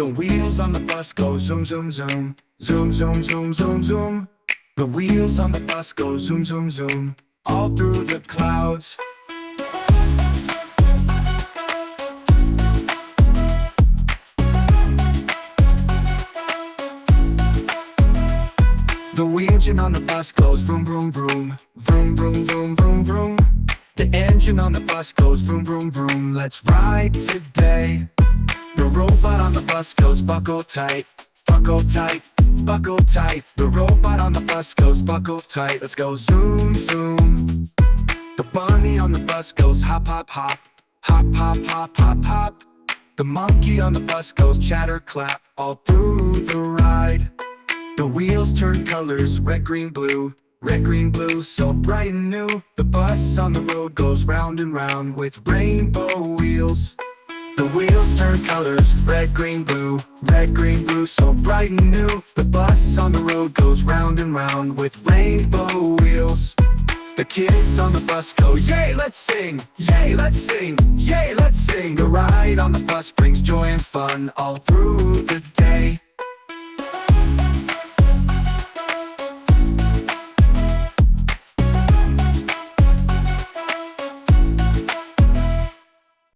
The wheels on the bus go zoom, zoom, zoom. Zoom, zoom, zoom, zoom, zoom. The wheels on the bus go zoom, zoom, zoom. All through the clouds. The engine on the bus goes vroom, vroom, vroom. Vroom, vroom, vroom, vroom, vroom. The engine on the bus goes vroom, vroom, vroom. Let's ride today. The robot on the bus goes buckle tight. Buckle tight, buckle tight. The robot on the bus goes buckle tight. Let's go zoom, zoom. The bunny on the bus goes hop, hop, hop. Hop, hop, hop, hop, hop. The monkey on the bus goes chatter, clap. All through the ride. The wheels turn colors, red, green, blue. Red, green, blue, so bright and new. The bus on the road goes round and round with rainbow wheels. The wheels turn colors, red, green, blue. Red, green, blue, so bright and new. The bus on the road goes round and round with rainbow wheels. The kids on the bus go, yay, let's sing. Yay, let's sing. Yay, let's sing. The ride on the bus brings joy and fun all through the day.